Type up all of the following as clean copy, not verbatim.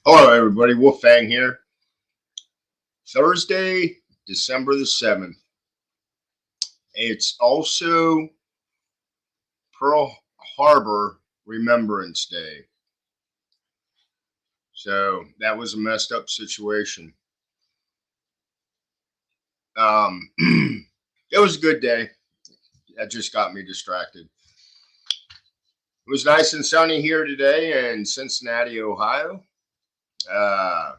Hello, everybody. Wolfang here. Thursday, December the 7th. It's also Pearl Harbor Remembrance Day. So that was a messed up situation. It was a good day. That just got me distracted. It was nice and sunny here today in Cincinnati, Ohio. Uh,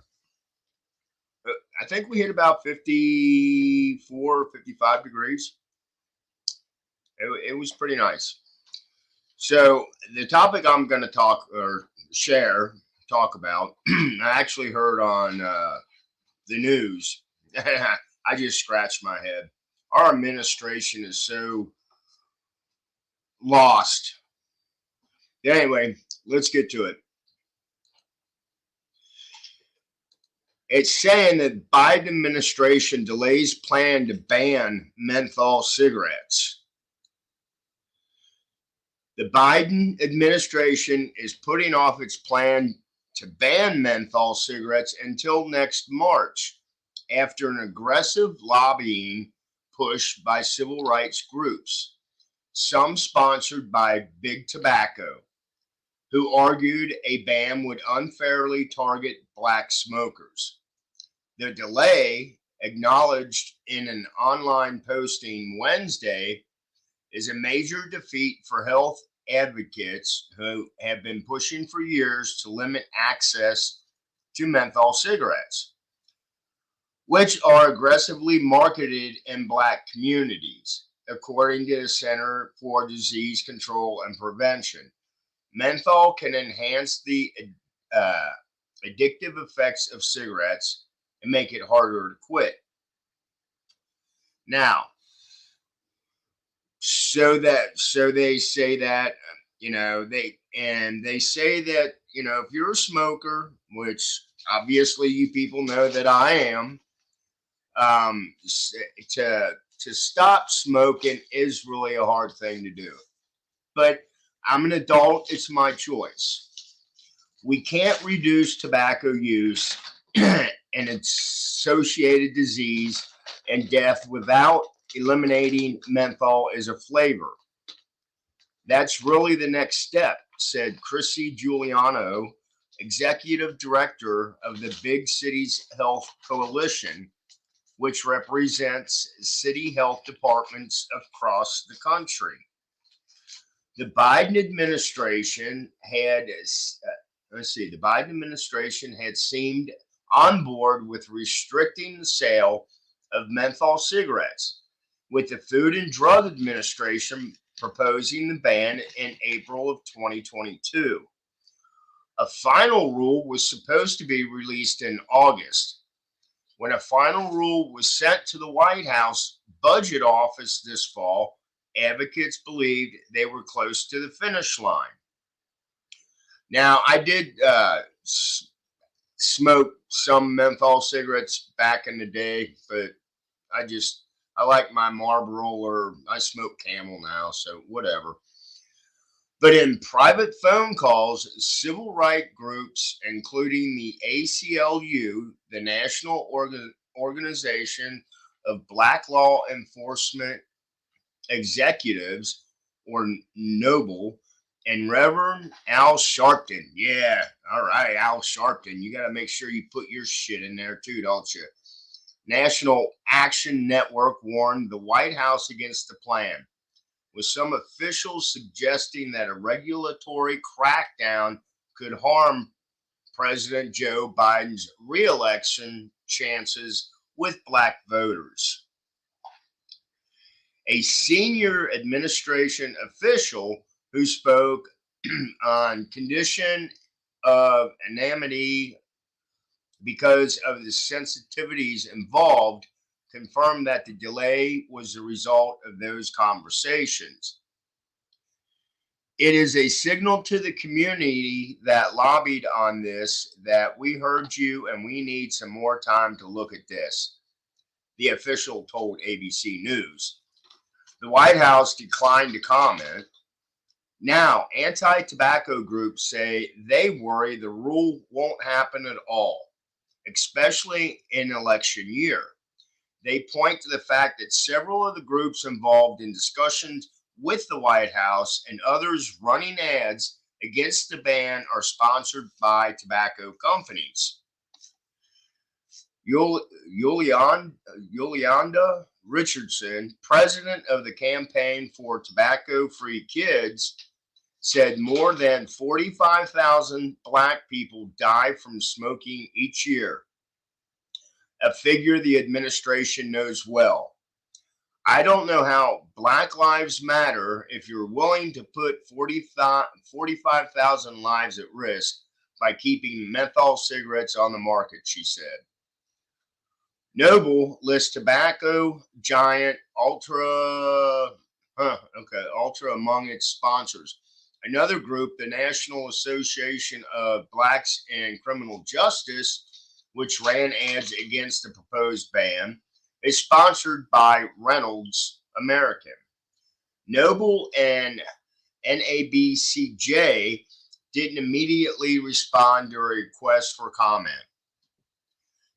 I think we hit about 54, 55 degrees. It was pretty nice. So the topic I'm going to talk about, I actually heard on the news. I just scratched my head. Our administration is so lost. Anyway, let's get to it. It's saying that Biden administration delays plan to ban menthol cigarettes. The Biden administration is putting off its plan to ban menthol cigarettes until next March after an aggressive lobbying push by civil rights groups, some sponsored by Big Tobacco, who argued a ban would unfairly target black smokers. The delay, acknowledged in an online posting Wednesday, is a major defeat for health advocates who have been pushing for years to limit access to menthol cigarettes, which are aggressively marketed in black communities, according to the Center for Disease Control and Prevention. Menthol can enhance the uh, addictive effects of cigarettes and make it harder to quit. Now, so they say that they say that if you're a smoker, which obviously you people know that I am, to stop smoking is really a hard thing to do. But I'm an adult; it's my choice. We can't reduce tobacco use and its associated disease and death without eliminating menthol as a flavor. That's really the next step, said Chrissy Giuliano, executive director of the Big Cities Health Coalition, which represents city health departments across the country. The Biden administration had, the Biden administration had seemed on board with restricting the sale of menthol cigarettes, with the Food and Drug Administration proposing the ban in April of 2022. A final rule was supposed to be released in August. When a final rule was sent to the White House budget office this fall, advocates believed they were close to the finish line. Now, I did smoke some menthol cigarettes back in the day, but I just I like my Marlboro, or I smoke Camel now, so whatever. But in private phone calls, civil rights groups, including the ACLU, the National Organization of Black Law Enforcement Executives, or Noble, and Reverend Al Sharpton. Yeah, all right, Al Sharpton. You got to make sure you put your shit in there too, don't you? National Action Network warned the White House against the plan, with some officials suggesting that a regulatory crackdown could harm President Joe Biden's reelection chances with black voters. A senior administration official who spoke on condition of anonymity because of the sensitivities involved confirmed that the delay was the result of those conversations. It is a signal to the community that lobbied on this that we heard you and we need some more time to look at this, the official told ABC News. The White House declined to comment. Now, anti-tobacco groups say they worry the rule won't happen at all, especially in election year. They point to the fact that several of the groups involved in discussions with the White House and others running ads against the ban are sponsored by tobacco companies. Yulianda Richardson, president of the Campaign for Tobacco Free Kids, said more than 45,000 Black people die from smoking each year, a figure the administration knows well. I don't know how Black Lives Matter if you're willing to put 45,000 lives at risk by keeping menthol cigarettes on the market, she said. Noble lists tobacco giant Ultra among its sponsors. Another group, the National Association of Blacks in Criminal Justice, which ran ads against the proposed ban, is sponsored by Reynolds American. Noble and NABCJ didn't immediately respond to a request for comment.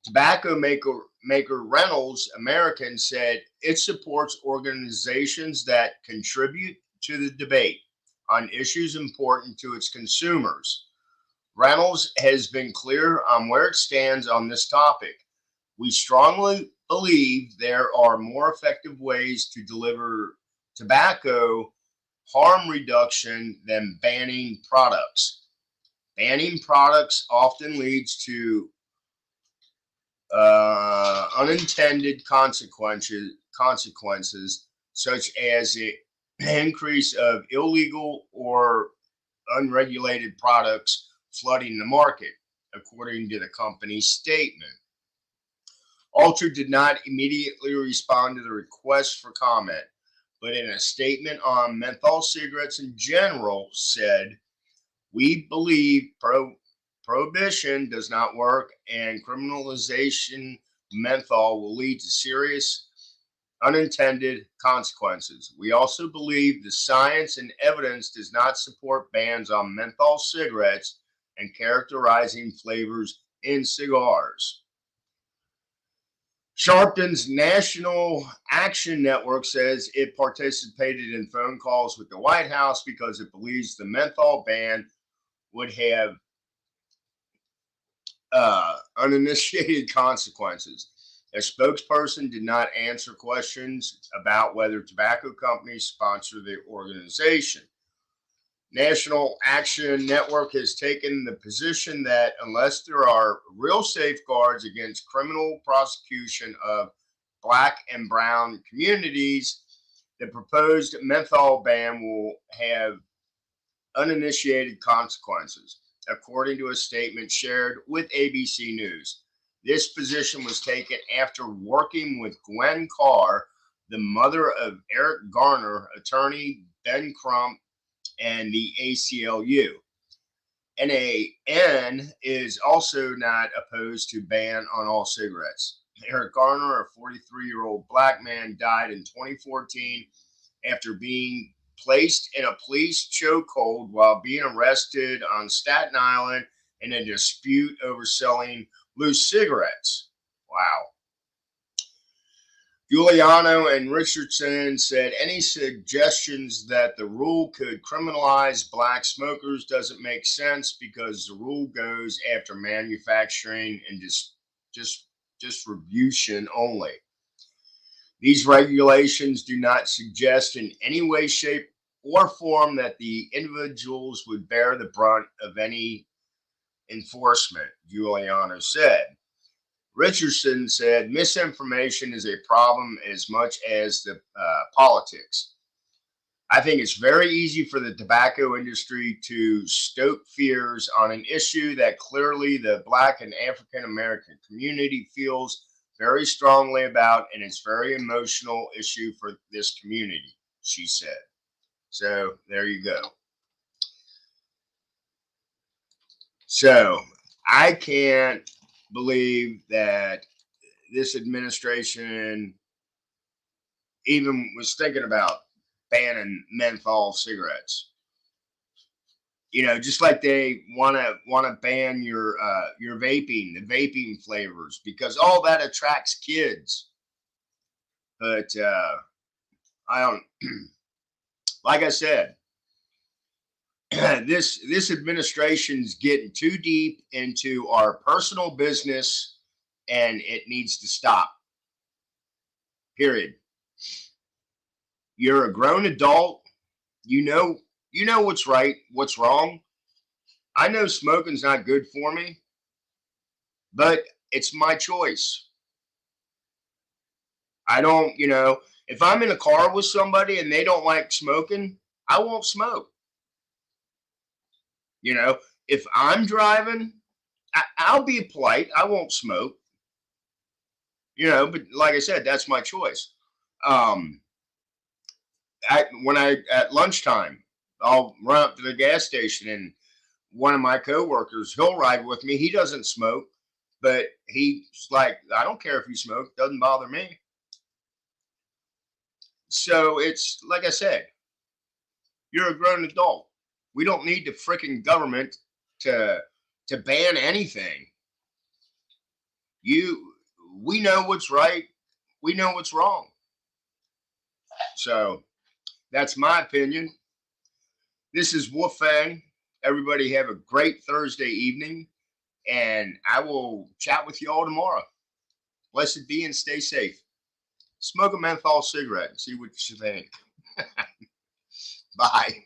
Tobacco maker Reynolds American said it supports organizations that contribute to the debate on issues important to its consumers. Reynolds has been clear on where it stands on this topic. We strongly believe there are more effective ways to deliver tobacco harm reduction than banning products. Banning products often leads to unintended consequences such as the increase of illegal or unregulated products flooding the market, according to the company's statement. Ultra did not immediately respond to the request for comment, but in a statement on menthol cigarettes in general said, we believe prohibition does not work and criminalization menthol will lead to serious unintended consequences. We also believe the science and evidence does not support bans on menthol cigarettes and characterizing flavors in cigars. Sharpton's National Action Network says it participated in phone calls with the White House because it believes the menthol ban would have uninitiated consequences. A spokesperson did not answer questions about whether tobacco companies sponsor the organization. National Action Network has taken the position that unless there are real safeguards against criminal prosecution of Black and Brown communities, the proposed menthol ban will have uninitiated consequences, according to a statement shared with ABC News. This position was taken after working with Gwen Carr, the mother of Eric Garner, attorney Ben Crump, and the ACLU. NAN is also not opposed to ban on all cigarettes. Eric Garner, a 43-year-old Black man, died in 2014 after being placed in a police chokehold while being arrested on Staten Island in a dispute over selling loose cigarettes. Wow. Giuliano and Richardson said any suggestions that the rule could criminalize Black smokers doesn't make sense because the rule goes after manufacturing and distribution only. These regulations do not suggest in any way, shape, or form that the individuals would bear the brunt of any enforcement, Giuliano said. Richardson said misinformation is a problem as much as the politics. I think it's very easy for the tobacco industry to stoke fears on an issue that clearly the Black and African American community feels very strongly about, and it's a very emotional issue for this community, she said. So there you go. So I can't believe that this administration even was thinking about banning menthol cigarettes. You know, just like they want to ban your vaping, the vaping flavors, because all that attracts kids. But I don't. Like I said, this administration's getting too deep into our personal business, and it needs to stop. Period. You're a grown adult. You know what's right, what's wrong. I know smoking's not good for me, but it's my choice. I don't, if I'm in a car with somebody and they don't like smoking, I won't smoke. You know, if I'm driving, I'll be polite. I won't smoke. But like I said, that's my choice. Um, when I at lunchtime, I'll run up to the gas station, and one of my coworkers, he'll ride with me. He doesn't smoke, but he's like, I don't care if you smoke, doesn't bother me. So it's like I said, you're a grown adult. We don't need the freaking government to ban anything. You we know what's right, we know what's wrong. So that's my opinion. This is Wolfang. Everybody have a great Thursday evening, and I will chat with you all tomorrow. Blessed be and stay safe. Smoke a menthol cigarette and see what you think. Bye.